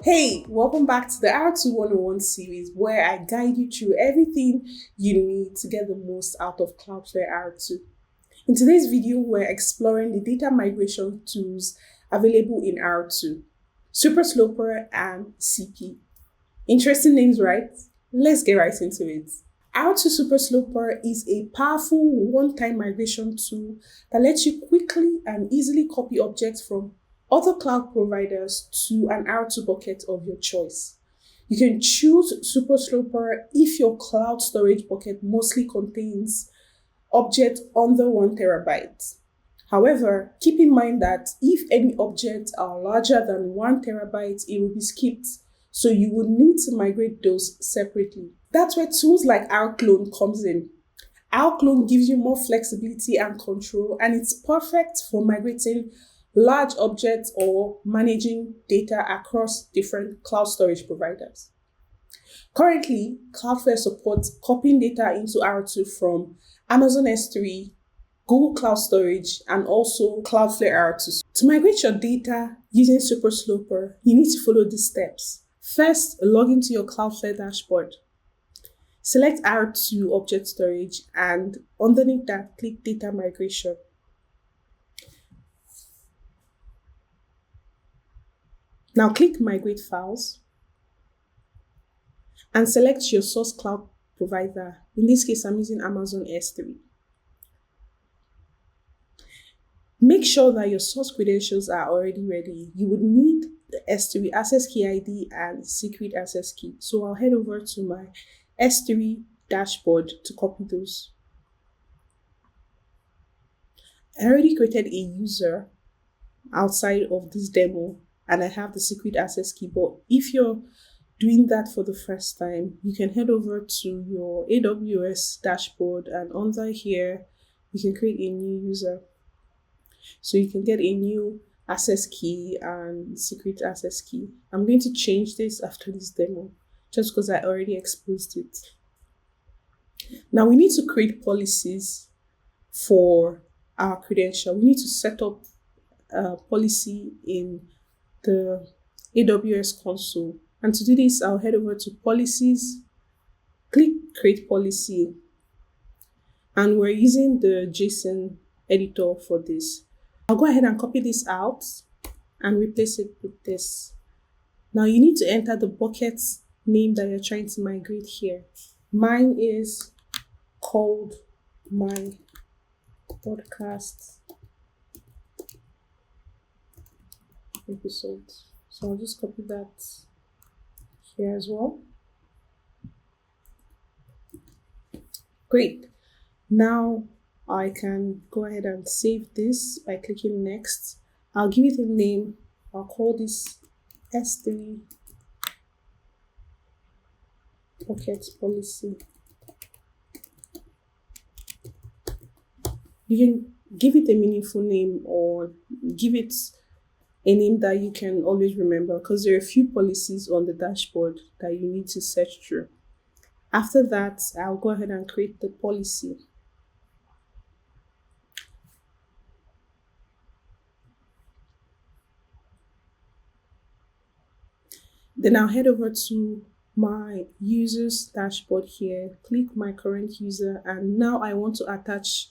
Hey, welcome back to the R2 101 series where I guide you through everything you need to get the most out of Cloudflare R2. In today's video, we're exploring the data migration tools available in R2, Supersloper and Sippy. Interesting names, right? Let's get right into it. R2 Supersloper is a powerful one-time migration tool that lets you quickly and easily copy objects from other cloud providers to an R2 bucket of your choice. You can choose Supersloper if your cloud storage bucket mostly contains objects under 1 terabyte. However, keep in mind that if any objects are larger than 1 terabyte, it will be skipped, so you would need to migrate those separately. That's where tools like rclone comes in. rclone gives you more flexibility and control, and it's perfect for migrating large objects or managing data across different cloud storage providers. Currently, Cloudflare supports copying data into R2 from Amazon S3, Google Cloud Storage, and also Cloudflare R2. To migrate your data using Supersloper, you need to follow these steps. First, log into your Cloudflare dashboard. Select R2 Object Storage, and underneath that, click Data Migration. Now click Migrate Files and select your source cloud provider. In this case, I'm using Amazon S3. Make sure that your source credentials are already ready. You would need the S3 access key ID and secret access key. So I'll head over to my S3 dashboard to copy those. I already created a user outside of this demo, and I have the secret access key. But if you're doing that for the first time, you can head over to your AWS dashboard, and under here, you can create a new user. So you can get a new access key and secret access key. I'm going to change this after this demo, just because I already exposed it. Now we need to create policies for our credential. We need to set up a policy in the AWS console. And to do this, I'll head over to Policies, click Create Policy, and we're using the JSON editor for this. I'll go ahead and copy this out and replace it with this. Now you need to enter the bucket name that you're trying to migrate here. Mine is called my podcast episode. So I'll just copy that here as well. Great. Now I can go ahead and save this by clicking next. I'll give it a name. I'll call this S3 bucket policy. You can give it a meaningful name or give it a name that you can always remember, because there are a few policies on the dashboard that you need to search through. After that, I'll go ahead and create the policy. Then I'll head over to my users dashboard here, click my current user, and now I want to attach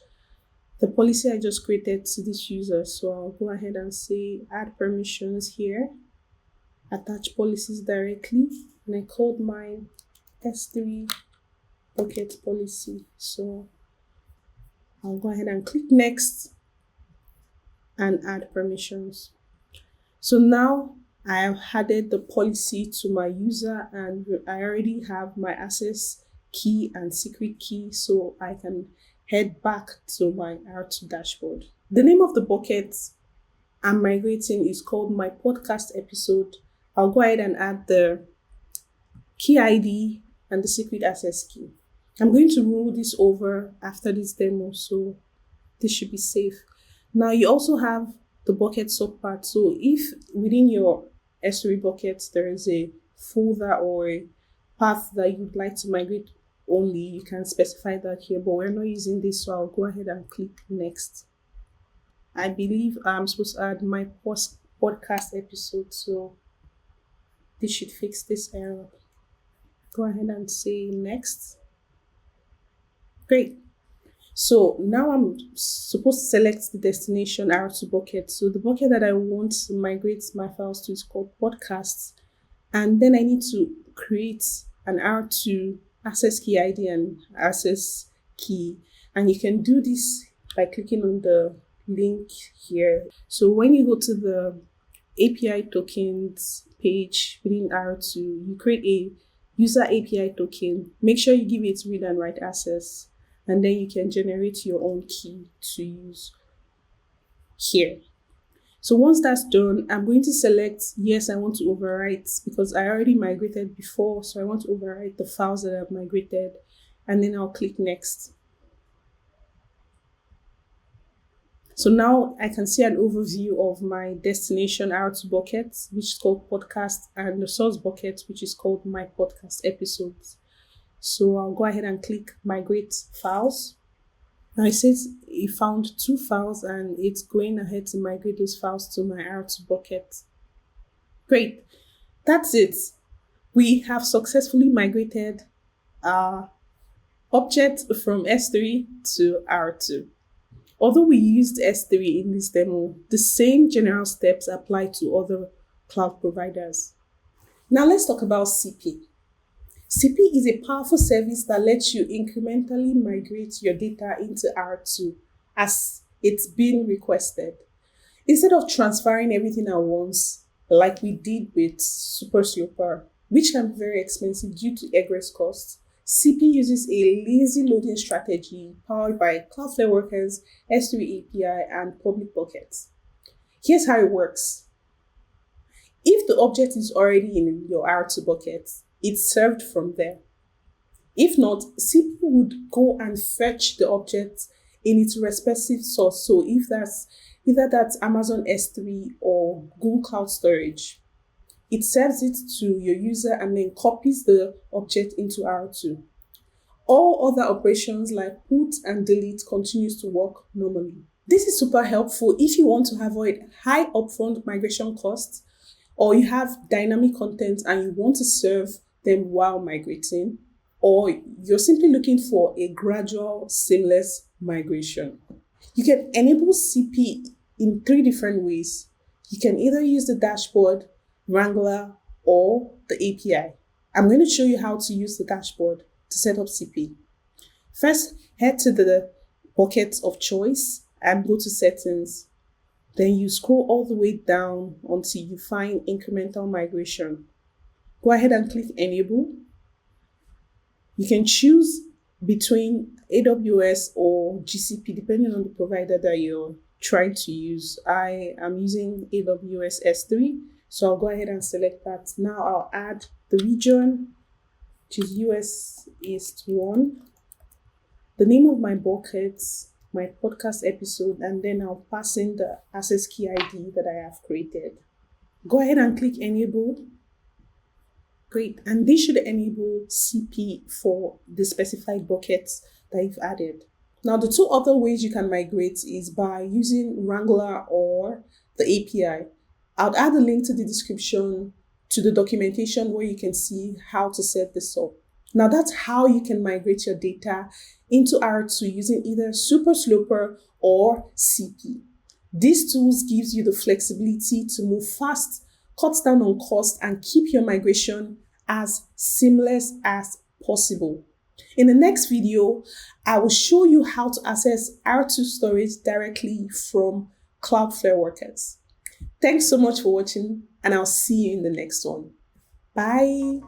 the policy I just created to this user. So I'll go ahead and say add permissions here, attach policies directly, and I called mine S3 bucket policy. So I'll go ahead and click next and add permissions. So now I have added the policy to my user, and I already have my access key and secret key, so I can head back to my R2 dashboard. The name of the bucket I'm migrating is called my podcast episode. I'll go ahead and add the key ID and the secret access key. I'm going to roll this over after this demo, so this should be safe. Now you also have the bucket subpath. So if within your S3 buckets there is a folder or a path that you'd like to migrate only, you can specify that here, but we're not using this, so I'll go ahead and click next. I believe I'm supposed to add my podcast episode, so This should fix this error. Go ahead and say next. Great. So now I'm supposed to select the destination R2 bucket. So the bucket that I want to migrate my files to is called podcasts. And then I need to create an R2 access key ID and access key. And you can do this by clicking on the link here. So when you go to the API tokens page within R2, you create a user API token. Make sure you give it read and write access, and then you can generate your own key to use here. So once that's done, I'm going to select yes, I want to overwrite because I already migrated before. So I want to overwrite the files that I've migrated, and then I'll click next. So now I can see an overview of my destination R2 bucket, which is called podcast, and the source bucket, which is called my podcast episodes. So I'll go ahead and click migrate files. Now it says it found 2 files and it's going ahead to migrate those files to my R2 bucket. Great. That's it. We have successfully migrated our object from S3 to R2. Although we used S3 in this demo, the same general steps apply to other cloud providers. Now let's talk about Sippy. Sippy is a powerful service that lets you incrementally migrate your data into R2 as it's been requested. Instead of transferring everything at once, like we did with Super Sloper, which can be very expensive due to egress costs, Sippy uses a lazy loading strategy powered by Cloudflare Workers, S3 API, and public buckets. Here's how it works. If the object is already in your R2 bucket, it's served from there. If not, Sippy would go and fetch the object in its respective source. So if that's Amazon S3 or Google Cloud Storage, it serves it to your user and then copies the object into R2. All other operations like put and delete continues to work normally. This is super helpful if you want to avoid high upfront migration costs, or you have dynamic content and you want to serve them while migrating, or you're simply looking for a gradual, seamless migration. You can enable Sippy in 3 different ways. You can either use the dashboard, Wrangler, or the API. I'm going to show you how to use the dashboard to set up Sippy. First, head to the bucket of choice and go to settings. Then you scroll all the way down until you find incremental migration. Go ahead and click enable. You can choose between AWS or GCP depending on the provider that you're trying to use. I am using AWS S3. So I'll go ahead and select that. Now I'll add the region, which is US East 1, the name of my bucket, my podcast episode, and then I'll pass in the access key ID that I have created. Go ahead and click enable. Great. And this should enable Sippy for the specified buckets that you've added. Now, the 2 other ways you can migrate is by using Wrangler or the API. I'll add a link to the description to the documentation where you can see how to set this up. Now that's how you can migrate your data into R2 using either Super Sloper or Sippy. These tools gives you the flexibility to move fast, cut down on cost, and keep your migration as seamless as possible. In the next video, I will show you how to access R2 storage directly from Cloudflare Workers. Thanks so much for watching, and I'll see you in the next one. Bye.